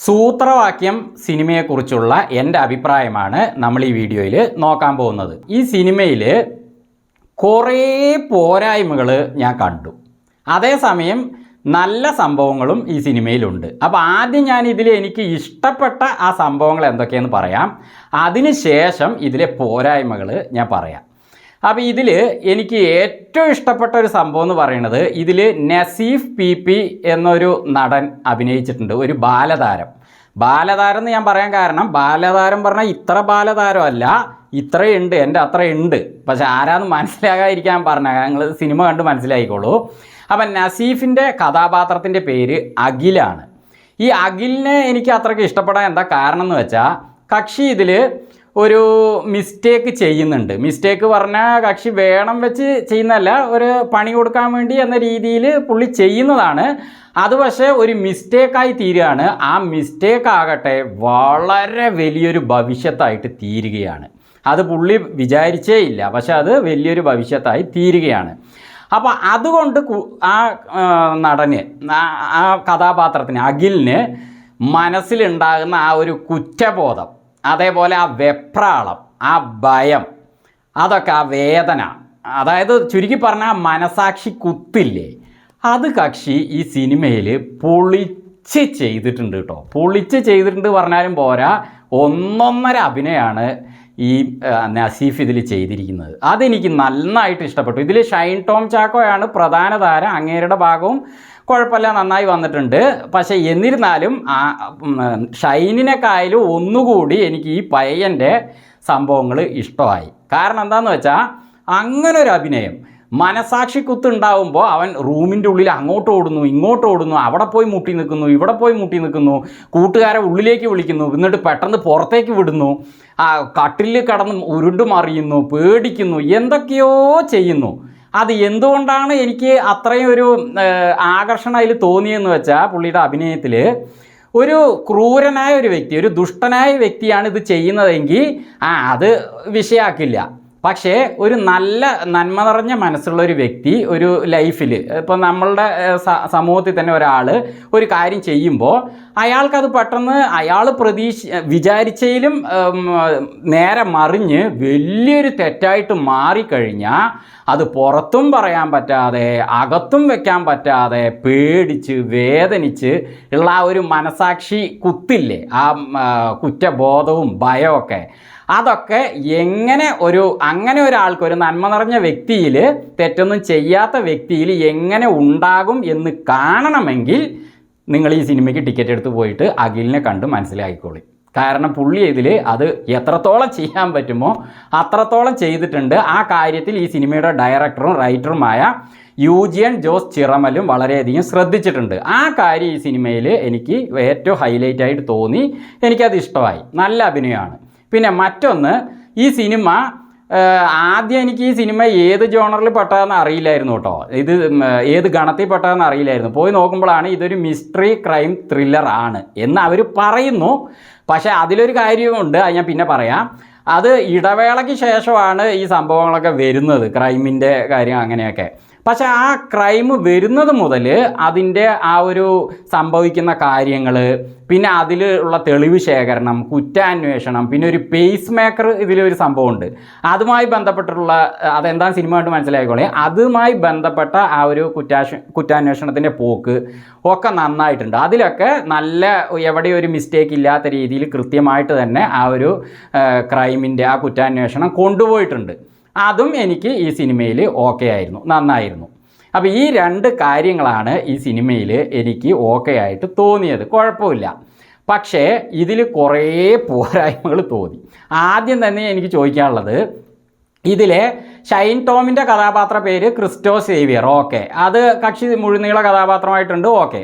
സൂത്രവാക്യം സിനിമയെക്കുറിച്ചുള്ള എൻ്റെ അഭിപ്രായമാണ് നമ്മൾ ഈ വീഡിയോയിൽ നോക്കാൻ പോകുന്നത്. ഈ സിനിമയിൽ കുറേ പോരായ്മകൾ ഞാൻ കണ്ടു, അതേസമയം നല്ല സംഭവങ്ങളും ഈ സിനിമയിലുണ്ട്. അപ്പോൾ ആദ്യം ഞാൻ എനിക്ക് ഇഷ്ടപ്പെട്ട ആ സംഭവങ്ങൾ എന്തൊക്കെയെന്ന് പറയാം, അതിനുശേഷം ഇതിലെ പോരായ്മകൾ ഞാൻ പറയാം. അപ്പോൾ ഇതിൽ എനിക്ക് ഏറ്റവും ഇഷ്ടപ്പെട്ട ഒരു സംഭവം എന്ന് പറയുന്നത്, ഇതിൽ നസീഫ് പി എന്നൊരു നടൻ അഭിനയിച്ചിട്ടുണ്ട്, ഒരു ബാലതാരം. ബാലതാരം എന്ന് ഞാൻ പറയാൻ കാരണം, ബാലതാരം പറഞ്ഞാൽ ഇത്ര ബാലതാരമല്ല, ഇത്രയുണ്ട്, എൻ്റെ അത്രയുണ്ട്. പക്ഷെ ആരാന്ന് മനസ്സിലാകാതിരിക്കാൻ പറഞ്ഞാൽ നിങ്ങൾ സിനിമ കണ്ട് മനസ്സിലായിക്കോളൂ. അപ്പം നസീഫിൻ്റെ കഥാപാത്രത്തിൻ്റെ പേര് അഖിലാണ്. ഈ അഖിലിനെ എനിക്ക് അത്രയ്ക്ക് ഇഷ്ടപ്പെടാൻ എന്താ കാരണം എന്ന് വെച്ചാൽ, കക്ഷി ഇതിൽ ഒരു മിസ്റ്റേക്ക് ചെയ്യുന്നുണ്ട്. മിസ്റ്റേക്ക് പറഞ്ഞാൽ കക്ഷി വേണം വെച്ച് ചെയ്യുന്നതല്ല, ഒരു പണി കൊടുക്കാൻ വേണ്ടി എന്ന രീതിയിൽ പുള്ളി ചെയ്യുന്നതാണ്. അത് പക്ഷേ ഒരു മിസ്റ്റേക്കായി തീരുകയാണ്. ആ മിസ്റ്റേക്ക് ആകട്ടെ വളരെ വലിയൊരു ഭവിഷ്യത്തായിട്ട് തീരുകയാണ്. അത് പുള്ളി വിചാരിച്ചേ ഇല്ല, പക്ഷെ അത് വലിയൊരു ഭവിഷ്യത്തായി തീരുകയാണ്. അപ്പോൾ അതുകൊണ്ട് ആ നടന്, ആ കഥാപാത്രത്തിന്, അഖിലിന് മനസ്സിലുണ്ടാകുന്ന ആ ഒരു കുറ്റബോധം, അതേപോലെ ആ വെപ്രാളം, ആ ഭയം, അതൊക്കെ, ആ വേദന, അതായത് ചുരുക്കി പറഞ്ഞാൽ മനസാക്ഷി കുത്തില്ലേ, അത് കക്ഷി ഈ സിനിമയിൽ പൊളിച്ച് ചെയ്തിട്ടുണ്ട് കേട്ടോ. പൊളിച്ച് ചെയ്തിട്ടുണ്ട് പറഞ്ഞാലും പോരാ, ഒന്നൊന്നര അഭിനയമാണ് ഈ നസീഫ് ഇതിൽ ചെയ്തിരിക്കുന്നത്. അതെനിക്ക് നന്നായിട്ട് ഇഷ്ടപ്പെട്ടു. ഇതിൽ ഷൈൻ ടോം ചാക്കോയാണ് പ്രധാന താരം. അങ്ങേരുടെ ഭാഗവും കുഴപ്പമില്ല, നന്നായി വന്നിട്ടുണ്ട്. പക്ഷേ എന്നിരുന്നാലും ഷൈനിനെക്കായാലും ഒന്നുകൂടി എനിക്ക് ഈ പയ്യൻ്റെ സംഭവങ്ങൾ ഇഷ്ടമായി. കാരണം എന്താണെന്ന് വെച്ചാൽ, അങ്ങനെ ഒരു അഭിനയം, മനസാക്ഷി കുത്തുണ്ടാവുമ്പോൾ അവൻ റൂമിൻ്റെ ഉള്ളിൽ അങ്ങോട്ട് ഓടുന്നു, ഇങ്ങോട്ട് ഓടുന്നു, അവിടെ പോയി മുട്ടി നിൽക്കുന്നു, ഇവിടെ പോയി മുട്ടി നിൽക്കുന്നു, കൂട്ടുകാരെ ഉള്ളിലേക്ക് വിളിക്കുന്നു, എന്നിട്ട് പെട്ടെന്ന് പുറത്തേക്ക് വിടുന്നു, കട്ടിലിൽ കിടന്ന് ഉരുണ്ടു മറിയുന്നു, പേടിക്കുന്നു, എന്തൊക്കെയോ ചെയ്യുന്നു. അത് എന്തുകൊണ്ടാണ് എനിക്ക് അത്രയും ഒരു ആകർഷണം അതിൽ തോന്നിയെന്ന് വെച്ചാൽ, പുള്ളിയുടെ അഭിനയത്തിൽ ഒരു ക്രൂരനായ ഒരു വ്യക്തി, ഒരു ദുഷ്ടനായ വ്യക്തിയാണ് ഇത് ചെയ്യുന്നതെങ്കിൽ അത് വിഷയമാക്കില്ല. പക്ഷേ ഒരു നല്ല നന്മ നിറഞ്ഞ മനസ്സുള്ള ഒരു വ്യക്തി ഒരു ലൈഫിൽ, ഇപ്പം നമ്മളുടെ സമൂഹത്തിൽ തന്നെ ഒരാൾ ഒരു കാര്യം ചെയ്യുമ്പോൾ അയാൾക്കത് പെട്ടെന്ന് അയാൾ വിചാരിച്ചതിലും നേരെ മറിഞ്ഞ് വലിയൊരു തെറ്റായിട്ട് മാറിക്കഴിഞ്ഞാൽ അത് പുറത്തും പറയാൻ പറ്റാതെ, അകത്തും വെക്കാൻ പറ്റാതെ, പേടിച്ച് വേദനിച്ച് ഉള്ള ആ ഒരു മനസാക്ഷി കുത്തില്ലേ, ആ കുറ്റബോധവും ഭയമൊക്കെ, അതൊക്കെ അങ്ങനെ ഒരാൾക്ക്, ഒരു നന്മ നിറഞ്ഞ വ്യക്തിയിൽ, തെറ്റൊന്നും ചെയ്യാത്ത വ്യക്തിയിൽ എങ്ങനെ ഉണ്ടാകും എന്ന് കാണണമെങ്കിൽ നിങ്ങൾ ഈ സിനിമയ്ക്ക് ടിക്കറ്റ് എടുത്ത് പോയിട്ട് അഖിലിനെ കണ്ട് മനസ്സിലാക്കിക്കോളി. കാരണം പുള്ളി ഇതിൽ അത് എത്രത്തോളം ചെയ്യാൻ പറ്റുമോ അത്രത്തോളം ചെയ്തിട്ടുണ്ട്. ആ കാര്യത്തിൽ ഈ സിനിമയുടെ ഡയറക്ടറും റൈറ്ററുമായ യൂജിയൻ ജോസ് ചിറമലും വളരെയധികം ശ്രദ്ധിച്ചിട്ടുണ്ട്. ആ കാര്യം ഈ സിനിമയിൽ എനിക്ക് ഏറ്റവും ഹൈലൈറ്റ് ആയിട്ട് തോന്നി. എനിക്കത് ഇഷ്ടമായി. നല്ല അഭിനയമാണ്. പിന്നെ മറ്റൊന്ന്, ഈ സിനിമ ആദ്യം എനിക്ക് ഈ സിനിമ ഏത് ജോണറിൽ പെട്ടതെന്ന് അറിയില്ലായിരുന്നു കേട്ടോ. ഇത് ഏത് ഗണത്തിൽ പെട്ടതെന്ന് അറിയില്ലായിരുന്നു. പോയി നോക്കുമ്പോഴാണ് ഇതൊരു മിസ്റ്ററി ക്രൈം ത്രില്ലർ ആണ് എന്ന് അവർ പറയുന്നു. പക്ഷേ അതിലൊരു കാര്യമുണ്ട്, അത് ഞാൻ പിന്നെ പറയാം. അത് ഇടവേളയ്ക്ക് ശേഷമാണ് ഈ സംഭവങ്ങളൊക്കെ വരുന്നത്, ക്രൈമിൻ്റെ കാര്യം അങ്ങനെയൊക്കെ. പക്ഷേ ആ ക്രൈം വരുന്നത് മുതൽ അതിൻ്റെ ആ ഒരു സംഭവിക്കുന്ന കാര്യങ്ങൾ, പിന്നെ അതിലുള്ള തെളിവ് ശേഖരണം, കുറ്റാന്വേഷണം, പിന്നെ ഒരു പേസ് മേക്കർ ഇതിലൊരു സംഭവമുണ്ട്. അതുമായി ബന്ധപ്പെട്ടിട്ടുള്ള, അതെന്താ സിനിമ കണ്ട് മനസ്സിലായിക്കോളെ, അതുമായി ബന്ധപ്പെട്ട ആ ഒരു കുറ്റാന്വേഷണത്തിൻ്റെ പോക്ക് ഒക്കെ നന്നായിട്ടുണ്ട്. അതിലൊക്കെ നല്ല, എവിടെ ഒരു മിസ്റ്റേക്ക് ഇല്ലാത്ത രീതിയിൽ കൃത്യമായിട്ട് തന്നെ ആ ഒരു ക്രൈമിൻ്റെ ആ കുറ്റാന്വേഷണം കൊണ്ടുപോയിട്ടുണ്ട്. അതും എനിക്ക് ഈ സിനിമയിൽ ഓക്കെ ആയിരുന്നു, നന്നായിരുന്നു. അപ്പോൾ ഈ രണ്ട് കാര്യങ്ങളാണ് ഈ സിനിമയിൽ എനിക്ക് ഓക്കെ ആയിട്ട് തോന്നിയത്. കുഴപ്പമില്ല. പക്ഷേ ഇതിൽ കുറേ പോരായ്മകൾ തോന്നി. ആദ്യം തന്നെ എനിക്ക് ചോദിക്കാനുള്ളത്, ഇതിലെ ഷൈൻ ടോമിൻ്റെ കഥാപാത്ര പേര് ക്രിസ്റ്റോ സേവിയർ, ഓക്കെ, അത് കക്ഷി മുഴുനീള കഥാപാത്രമായിട്ടുണ്ട്, ഓക്കെ.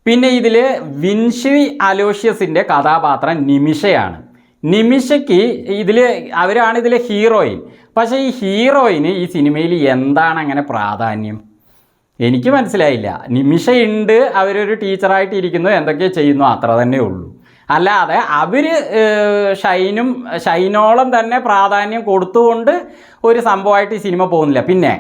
പിന്നെ ഇതിൽ വിൻഷി അലോഷ്യസിൻ്റെ കഥാപാത്രം നിമിഷയാണ്. നിമിഷയ്ക്ക് അവരാണ് ഇതിലെ ഹീറോയിൻ. പക്ഷേ ഈ ഹീറോയിന് ഈ സിനിമയിൽ എന്താണ് അങ്ങനെ പ്രാധാന്യം എനിക്ക് മനസ്സിലായില്ല. നിമിഷയുണ്ട്, അവരൊരു ടീച്ചറായിട്ട് ഇരിക്കുന്നു, എന്തൊക്കെയോ ചെയ്യുന്നു, അത്ര തന്നെ ഉള്ളൂ. അല്ലാതെ അവർ ഷൈനോളം തന്നെ പ്രാധാന്യം കൊടുത്തുകൊണ്ട് ഒരു സംഭവമായിട്ട് ഈ സിനിമ പോകുന്നില്ല. പിന്നെ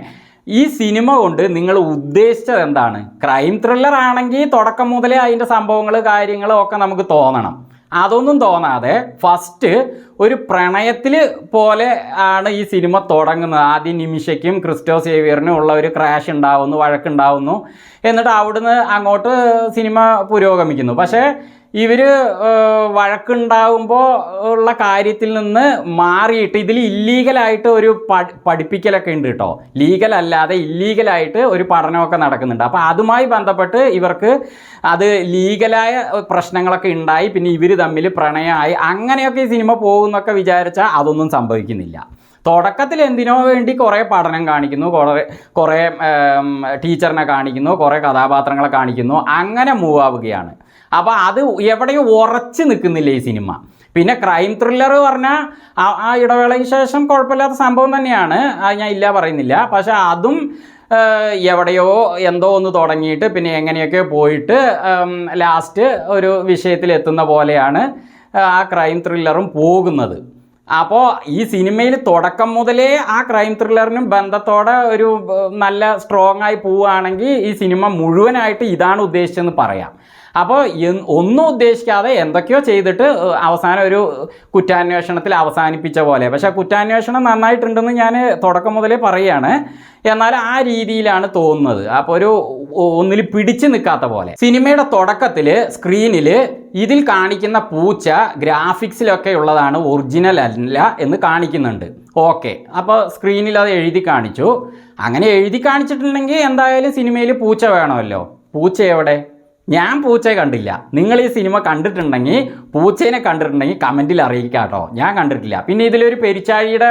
ഈ സിനിമ കൊണ്ട് നിങ്ങൾ ഉദ്ദേശിച്ചത് എന്താണ്? ക്രൈം ത്രില്ലർ ആണെങ്കിൽ തുടക്കം മുതലേ അതിൻ്റെ സംഭവങ്ങൾ കാര്യങ്ങളും ഒക്കെ നമുക്ക് തോന്നണം. അതൊന്നും തോന്നാതെ ഫസ്റ്റ് ഒരു പ്രണയത്തിൽ പോലെ ആണ് ഈ സിനിമ തുടങ്ങുന്നത്. ആദ്യം നിമിഷയ്ക്കും ക്രിസ്റ്റോ സേവിയറിനും ഉള്ള ഒരു ക്രാഷ് ഉണ്ടാവുന്നു, വഴക്കുണ്ടാവുന്നു. എന്നിട്ട് അവിടുന്ന് അങ്ങോട്ട് സിനിമ പുരോഗമിക്കുന്നു. പക്ഷേ ഇവർ വഴക്കുണ്ടാവുമ്പോൾ ഉള്ള കാര്യത്തിൽ നിന്ന് മാറിയിട്ട് ഇതിൽ ഇല്ലീഗലായിട്ട് ഒരു പഠിപ്പിക്കലൊക്കെ ഉണ്ട് കേട്ടോ. ലീഗലല്ലാതെ ഇല്ലീഗലായിട്ട് ഒരു പഠനമൊക്കെ നടക്കുന്നുണ്ട്. അപ്പോൾ അതുമായി ബന്ധപ്പെട്ട് ഇവർക്ക് അത് ലീഗലായ പ്രശ്നങ്ങളൊക്കെ ഉണ്ടായി. പിന്നെ ഇവർ തമ്മിൽ പ്രണയമായി അങ്ങനെയൊക്കെ ഈ സിനിമ പോകുന്നൊക്കെ വിചാരിച്ചാൽ അതൊന്നും സംഭവിക്കുന്നില്ല. തുടക്കത്തിൽ എന്തിനോ വേണ്ടി കുറേ പഠനം കാണിക്കുന്നു, കുറേ ടീച്ചറിനെ കാണിക്കുന്നു, കുറേ കഥാപാത്രങ്ങളെ കാണിക്കുന്നു, അങ്ങനെ മൂവ് ആവുകയാണ്. അപ്പോൾ അത് എവിടെയോ ഉറച്ച് നിൽക്കുന്നില്ല ഈ സിനിമ. പിന്നെ ക്രൈം ത്രില്ലർ പറഞ്ഞാൽ ആ ഇടവേളയ്ക്ക് ശേഷം കുഴപ്പമില്ലാത്ത സംഭവം തന്നെയാണ്, അത് ഞാൻ ഇല്ല പറയുന്നില്ല. പക്ഷേ അതും എവിടെയോ എന്തോ ഒന്ന് തുടങ്ങിയിട്ട് പിന്നെ എങ്ങനെയൊക്കെ പോയിട്ട് ലാസ്റ്റ് ഒരു വിഷയത്തിലെത്തുന്ന പോലെയാണ് ആ ക്രൈം ത്രില്ലറും പോകുന്നത്. അപ്പോൾ ഈ സിനിമയിൽ തുടക്കം മുതലേ ആ ക്രൈം ത്രില്ലറിനും ബന്ധത്തോടെ ഒരു നല്ല സ്ട്രോങ് ആയി പോവുകയാണെങ്കിൽ ഈ സിനിമ മുഴുവനായിട്ട് ഇതാണ് ഉദ്ദേശിച്ചതെന്ന് പറയാം. അപ്പോൾ ഒന്നും ഉദ്ദേശിക്കാതെ എന്തൊക്കെയോ ചെയ്തിട്ട് അവസാനം ഒരു കുറ്റാന്വേഷണത്തിൽ അവസാനിപ്പിച്ച പോലെ. പക്ഷേ കുറ്റാന്വേഷണം നന്നായിട്ടുണ്ടെന്ന് ഞാൻ തുടക്കം മുതലേ പറയുകയാണ്. എന്നാൽ ആ രീതിയിലാണ് തോന്നുന്നത്. അപ്പോൾ ഒരു ഒന്നിൽ പിടിച്ചു നിൽക്കാത്ത പോലെ. സിനിമയുടെ തുടക്കത്തിൽ സ്ക്രീനിൽ ഇതിൽ കാണിക്കുന്ന പൂച്ച ഗ്രാഫിക്സിലൊക്കെ ഉള്ളതാണ്, ഒറിജിനൽ അല്ല എന്ന് കാണിക്കുന്നുണ്ട്. ഓക്കെ, അപ്പോൾ സ്ക്രീനിൽ അത് എഴുതി കാണിച്ചു. അങ്ങനെ എഴുതി കാണിച്ചിട്ടുണ്ടെങ്കിൽ എന്തായാലും സിനിമയിൽ പൂച്ച വേണമല്ലോ. പൂച്ച എവിടെ? ഞാൻ പൂച്ചയെ കണ്ടില്ല. നിങ്ങൾ ഈ സിനിമ കണ്ടിട്ടുണ്ടെങ്കിൽ, പൂച്ചേനെ കണ്ടിട്ടുണ്ടെങ്കിൽ കമൻറ്റിൽ അറിയിക്കുക കേട്ടോ. ഞാൻ കണ്ടിട്ടില്ല. പിന്നെ ഇതിലൊരു പെരിച്ചാഴിയുടെ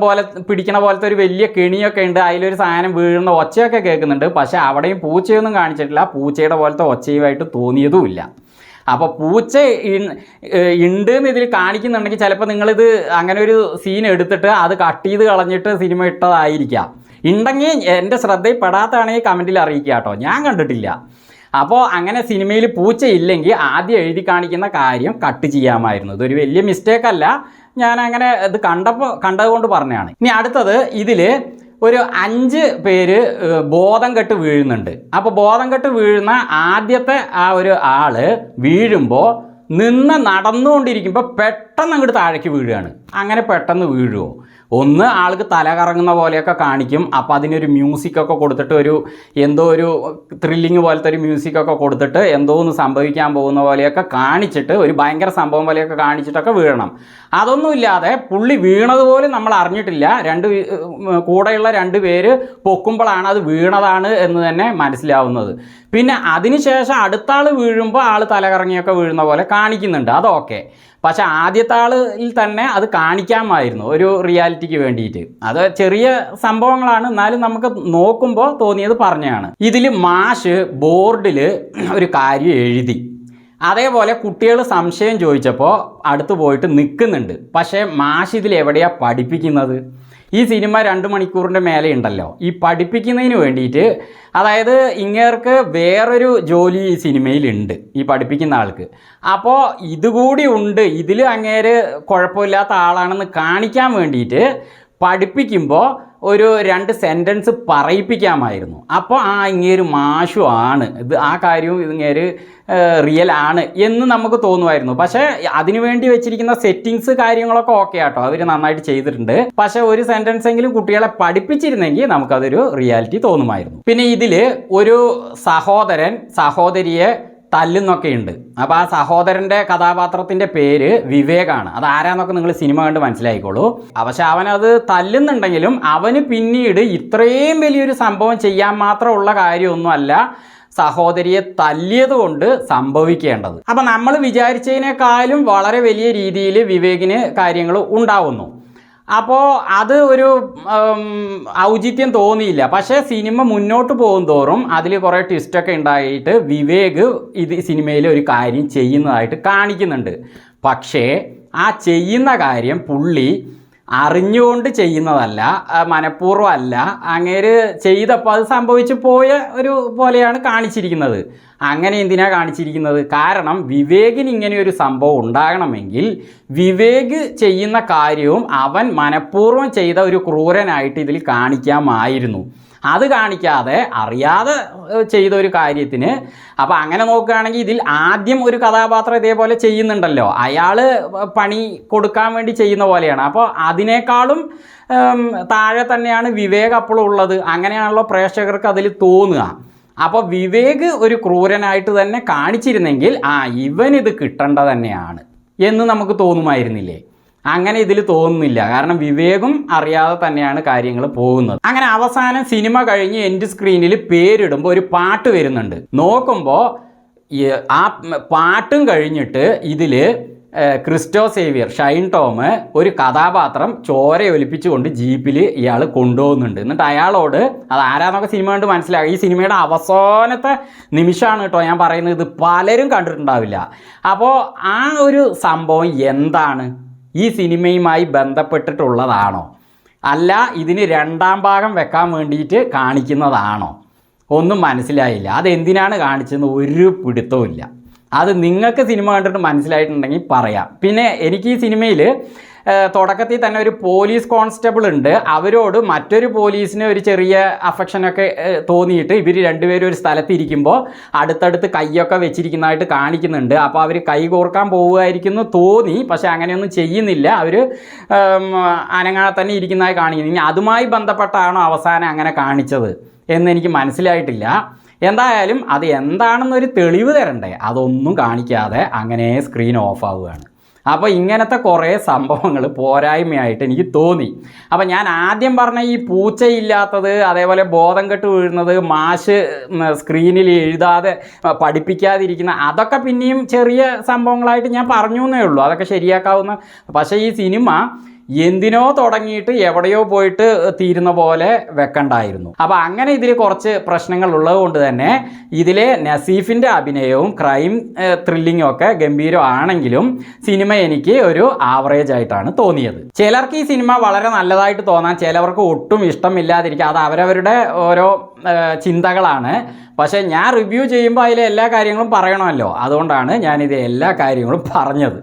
പോലെ പിടിക്കണ പോലത്തെ ഒരു വലിയ കെണിയൊക്കെ ഉണ്ട്, അതിലൊരു സാധനം വീഴുന്ന ഒച്ചയൊക്കെ കേൾക്കുന്നുണ്ട്. പക്ഷേ അവിടെയും പൂച്ചയൊന്നും കാണിച്ചിട്ടില്ല. പൂച്ചയുടെ പോലത്തെ ഒച്ചയുമായിട്ട് തോന്നിയതുമില്ല. അപ്പോൾ പൂച്ച ഉണ്ട് എന്ന് ഇതിൽ കാണിക്കുന്നുണ്ടെങ്കിൽ ചിലപ്പോൾ നിങ്ങളിത് അങ്ങനെ ഒരു സീൻ എടുത്തിട്ട് അത് കട്ട് ചെയ്ത് കളഞ്ഞിട്ട് സിനിമ ഇട്ടതായിരിക്കാം. ഉണ്ടെങ്കിൽ എൻ്റെ ശ്രദ്ധയിൽപ്പെടാത്തതാണെങ്കിൽ കമൻറ്റിൽ അറിയിക്കുക കേട്ടോ. ഞാൻ കണ്ടിട്ടില്ല. അപ്പോൾ അങ്ങനെ സിനിമയിൽ പൂച്ചയില്ലെങ്കിൽ ആദ്യം എഴുതി കാണിക്കുന്ന കാര്യം കട്ട് ചെയ്യാമായിരുന്നു. ഇതൊരു വലിയ മിസ്റ്റേക്കല്ല, ഞാൻ അങ്ങനെ ഇത് കണ്ടതുകൊണ്ട് പറഞ്ഞതാണ്. ഇനി അടുത്തത്, ഇതിൽ ഒരു 5 പേര് ബോധം കെട്ട് വീഴുന്നുണ്ട്. അപ്പോൾ ബോധം കെട്ട് വീഴുന്ന ആദ്യത്തെ ആ ഒരു ആള് വീഴുമ്പോൾ നടന്നുകൊണ്ടിരിക്കുമ്പോൾ പെട്ടെന്ന് അങ്ങോട്ട് താഴേക്ക് വീഴുകയാണ്. അങ്ങനെ പെട്ടെന്ന് വീഴുമോ? ഒന്ന് ആൾക്ക് തല കറങ്ങുന്ന പോലെയൊക്കെ കാണിക്കും. അപ്പോൾ അതിനൊരു മ്യൂസിക്കൊക്കെ കൊടുത്തിട്ട് എന്തോ ഒരു ത്രില്ലിങ് പോലത്തെ ഒരു മ്യൂസിക്കൊക്കെ കൊടുത്തിട്ട് എന്തോ ഒന്ന് സംഭവിക്കാൻ പോകുന്ന പോലെയൊക്കെ കാണിച്ചിട്ട് ഒരു ഭയങ്കര സംഭവം പോലെയൊക്കെ കാണിച്ചിട്ടൊക്കെ വീഴണം. അതൊന്നുമില്ലാതെ പുള്ളി വീണതുപോലും നമ്മൾ അറിഞ്ഞിട്ടില്ല. കൂടെയുള്ള 2 പേര് പൊക്കുമ്പോഴാണ് അത് വീണതാണ് എന്ന് തന്നെ മനസ്സിലാവുന്നത്. പിന്നെ അതിനുശേഷം അടുത്ത ആൾ വീഴുമ്പോൾ ആൾ തലകറങ്ങിയൊക്കെ വീഴുന്ന പോലെ കാണിക്കുന്നുണ്ട്. അതൊക്കെ. പക്ഷേ ആദ്യത്തെ ആളിൽ തന്നെ അത് കാണിക്കാമായിരുന്നു ഒരു റിയാലിറ്റിക്ക് വേണ്ടിയിട്ട്. അത് ചെറിയ സംഭവങ്ങളാണ്, എന്നാലും നമുക്ക് നോക്കുമ്പോൾ തോന്നിയത് പറഞ്ഞതാണ്. ഇതിൽ മാഷ് ബോർഡിൽ ഒരു കാര്യം എഴുതി. അതേപോലെ കുട്ടികൾ സംശയം ചോദിച്ചപ്പോൾ അടുത്ത് പോയിട്ട് നിൽക്കുന്നുണ്ട്. പക്ഷേ മാഷ് ഇതിൽ എവിടെയാണ് പഠിപ്പിക്കുന്നത്? ഈ സിനിമ 2 മണിക്കൂറിൻ്റെ മേലെ ഉണ്ടല്ലോ. ഈ പഠിപ്പിക്കുന്നതിന് വേണ്ടിയിട്ട്, അതായത് ഇങ്ങേർക്ക് വേറൊരു ജോലി ഈ സിനിമയിലുണ്ട്, ഈ പഠിപ്പിക്കുന്ന ആൾക്ക്. അപ്പോൾ ഇതുകൂടി ഉണ്ട്, ഇതിൽ അങ്ങേര് കുഴപ്പമില്ലാത്ത ആളാണെന്ന് കാണിക്കാൻ വേണ്ടിയിട്ട് പഠിപ്പിക്കുമ്പോൾ ഒരു 2 സെൻറ്റൻസ് പറയിപ്പിക്കാമായിരുന്നു. അപ്പോൾ ഇങ്ങേര് മാഷു ആണ്, ഇത് ആ കാര്യവും ഇങ്ങേര് റിയൽ ആണ് എന്ന് നമുക്ക് തോന്നുമായിരുന്നു. പക്ഷേ അതിനുവേണ്ടി വെച്ചിരിക്കുന്ന സെറ്റിങ്സ് കാര്യങ്ങളൊക്കെ ഓക്കെ ആട്ടോ, അവർ നന്നായിട്ട് ചെയ്തിട്ടുണ്ട്. പക്ഷേ ഒരു സെൻറ്റൻസ് എങ്കിലും കുട്ടികളെ പഠിപ്പിച്ചിരുന്നെങ്കിൽ നമുക്കതൊരു റിയാലിറ്റി തോന്നുമായിരുന്നു. പിന്നെ ഇതിൽ ഒരു സഹോദരൻ സഹോദരിയെ തല്ലുന്നൊക്കെ ഉണ്ട്. അപ്പോൾ ആ സഹോദരൻ്റെ കഥാപാത്രത്തിൻ്റെ പേര് വിവേകാണ്. അത് ആരാന്നൊക്കെ നിങ്ങൾ സിനിമ കണ്ട് മനസ്സിലായിക്കോളൂ. പക്ഷെ അവനത് തല്ലുന്നുണ്ടെങ്കിലും അവന് പിന്നീട് ഇത്രയും വലിയൊരു സംഭവം ചെയ്യാൻ മാത്രമുള്ള കാര്യമൊന്നുമല്ല സഹോദരിയെ തല്ലിയത് കൊണ്ട് സംഭവിക്കേണ്ടത്. അപ്പം നമ്മൾ വിചാരിച്ചതിനേക്കാളും വളരെ വലിയ രീതിയിൽ വിവേകിന് കാര്യങ്ങൾ ഉണ്ടാവുന്നു. അപ്പോൾ അത് ഒരു ഔചിത്യം തോന്നിയില്ല. പക്ഷേ സിനിമ മുന്നോട്ട് പോകും തോറും അതിൽ കുറേ ട്വിസ്റ്റൊക്കെ ഉണ്ടായിട്ട് വിവേക് ഇത് സിനിമയിൽ ഒരു കാര്യം ചെയ്യുന്നതായിട്ട് കാണിക്കുന്നുണ്ട്. പക്ഷേ ആ ചെയ്യുന്ന കാര്യം പുള്ളി അറിഞ്ഞുകൊണ്ട് ചെയ്യുന്നതല്ല, മനഃപൂർവ്വം അല്ല. അങ്ങേര് ചെയ്തപ്പോൾ അത് സംഭവിച്ചു പോയ ഒരു പോലെയാണ് കാണിച്ചിരിക്കുന്നത്. അങ്ങനെ എന്തിനാ കാണിച്ചിരിക്കുന്നത്? കാരണം വിവേകിന് ഇങ്ങനെ ഒരു സംഭവം ഉണ്ടാകണമെങ്കിൽ വിവേക് ചെയ്യുന്ന കാര്യവും അവൻ മനഃപൂർവ്വം ചെയ്ത ഒരു ക്രൂരനായിട്ട് ഇതിൽ കാണിക്കാമായിരുന്നു. അത് കാണിക്കാതെ അറിയാതെ ചെയ്ത ഒരു കാര്യത്തിന്. അപ്പോൾ അങ്ങനെ നോക്കുകയാണെങ്കിൽ ഇതിൽ ആദ്യം ഒരു കഥാപാത്രം ഇതേപോലെ ചെയ്യുന്നുണ്ടല്ലോ, അയാൾ പണി കൊടുക്കാൻ വേണ്ടി ചെയ്യുന്ന പോലെയാണ്. അപ്പോൾ അതിനേക്കാളും താഴെ തന്നെയാണ് വിവേക് അപ്പോഴും ഉള്ളത്. അങ്ങനെയാണല്ലോ പ്രേക്ഷകർക്ക് അതിൽ തോന്നുക. അപ്പോൾ വിവേക് ഒരു ക്രൂരനായിട്ട് തന്നെ കാണിച്ചിരുന്നെങ്കിൽ ഇവനിത് കിട്ടേണ്ട തന്നെയാണ് എന്ന് നമുക്ക് തോന്നുമായിരുന്നില്ലേ? അങ്ങനെ ഇതിൽ തോന്നുന്നില്ല. കാരണം വിവേകും അറിയാതെ തന്നെയാണ് കാര്യങ്ങൾ പോകുന്നത്. അങ്ങനെ അവസാനം സിനിമ കഴിഞ്ഞ് എൻഡ് സ്ക്രീനിൽ പേരിടുമ്പോൾ ഒരു പാട്ട് വരുന്നുണ്ട്. നോക്കുമ്പോൾ ആ പാട്ടും കഴിഞ്ഞിട്ട് ഇതിൽ ക്രിസ്റ്റോ സേവിയർ, ഷൈൻ ടോം ഒരു കഥാപാത്രം ചോരയൊലിപ്പിച്ചുകൊണ്ട് ജീപ്പിൽ ഇയാൾ കൊണ്ടുപോകുന്നുണ്ട്. എന്നിട്ട് അയാളോട്, അത് ആരാന്നൊക്കെ സിനിമ കണ്ട് മനസ്സിലാകും. ഈ സിനിമയുടെ അവസാനത്തെ നിമിഷമാണ് കേട്ടോ ഞാൻ പറയുന്നത്. ഇത് പലരും കണ്ടിട്ടുണ്ടാവില്ല. അപ്പോൾ ആ ഒരു സംഭവം എന്താണ്? ഈ സിനിമയുമായി ബന്ധപ്പെട്ടിട്ടുള്ളതാണോ, അല്ല ഇതിന് രണ്ടാം ഭാഗം വെക്കാൻ വേണ്ടിയിട്ട് കാണിക്കുന്നതാണോ? ഒന്നും മനസ്സിലായില്ല. അതെന്തിനാണ് കാണിച്ചതെന്ന് ഒരു പിടുത്തവും ഇല്ല. അത് നിങ്ങൾക്ക് സിനിമ കണ്ടിട്ട് മനസ്സിലായിട്ടുണ്ടെങ്കിൽ പറയാം. പിന്നെ എനിക്ക് ഈ സിനിമയിൽ തുടക്കത്തിൽ തന്നെ ഒരു പോലീസ് കോൺസ്റ്റബിൾ ഉണ്ട്. അവരോട് മറ്റൊരു പോലീസിന് ഒരു ചെറിയ അഫക്ഷനൊക്കെ തോന്നിയിട്ട് ഇവർ രണ്ടുപേരും ഒരു സ്ഥലത്തിരിക്കുമ്പോൾ അടുത്തടുത്ത് കൈയൊക്കെ വെച്ചിരിക്കുന്നതായിട്ട് കാണിക്കുന്നുണ്ട്. അപ്പോൾ അവർ കൈ കോർക്കാൻ പോവുമായിരിക്കുന്നു തോന്നി, പക്ഷേ അങ്ങനെയൊന്നും ചെയ്യുന്നില്ല. അവർ അനങ്ങാതെ തന്നെ ഇരിക്കുന്നതായി കാണിക്കുന്നു. ഇനി അതുമായി ബന്ധപ്പെട്ടാണോ അവസാനം അങ്ങനെ കാണിച്ചത് എന്നെനിക്ക് മനസ്സിലായിട്ടില്ല. എന്തായാലും അത് എന്താണെന്നൊരു തെളിവ് തരണ്ടേ? അതൊന്നും കാണിക്കാതെ അങ്ങനെ സ്ക്രീൻ ഓഫ് ആവുകയാണ്. അപ്പോൾ ഇങ്ങനത്തെ കുറേ സംഭവങ്ങൾ പോരായ്മയായിട്ട് എനിക്ക് തോന്നി. അപ്പോൾ ഞാൻ ആദ്യം പറഞ്ഞ ഈ പൂച്ചയില്ലാത്തത്, അതേപോലെ ബോധം കെട്ട് വീഴുന്നത്, മാഷ് സ്ക്രീനിൽ എഴുതാതെ പഠിപ്പിക്കാതിരിക്കുന്ന, അതൊക്കെ പിന്നെയും ചെറിയ സംഭവങ്ങളായിട്ട് ഞാൻ പറഞ്ഞു എന്നേ ഉള്ളൂ. അതൊക്കെ ശരിയാക്കാവുന്ന. പക്ഷേ ഈ സിനിമ എന്തിനോ തുടങ്ങിയിട്ട് എവിടെയോ പോയിട്ട് തീരുന്ന പോലെ വെക്കണ്ടായിരുന്നു. അപ്പോൾ അങ്ങനെ ഇതിൽ കുറച്ച് പ്രശ്നങ്ങൾ ഉള്ളത് കൊണ്ട് തന്നെ ഇതിലെ നസീഫിൻ്റെ അഭിനയവും ക്രൈം ത്രില്ലിങ്ങും ഒക്കെ ഗംഭീരമാണെങ്കിലും സിനിമ എനിക്ക് ഒരു ആവറേജ് ആയിട്ടാണ് തോന്നിയത്. ചിലർക്ക് ഈ സിനിമ വളരെ നല്ലതായിട്ട് തോന്നാം, ചിലവർക്ക് ഒട്ടും ഇഷ്ടമില്ലാതിരിക്കുക. അത് അവരവരുടെ ഓരോ ചിന്തകളാണ്. പക്ഷേ ഞാൻ റിവ്യൂ ചെയ്യുമ്പോൾ അതിലെ എല്ലാ കാര്യങ്ങളും പറയണമല്ലോ, അതുകൊണ്ടാണ് ഞാനിത് എല്ലാ കാര്യങ്ങളും പറഞ്ഞത്.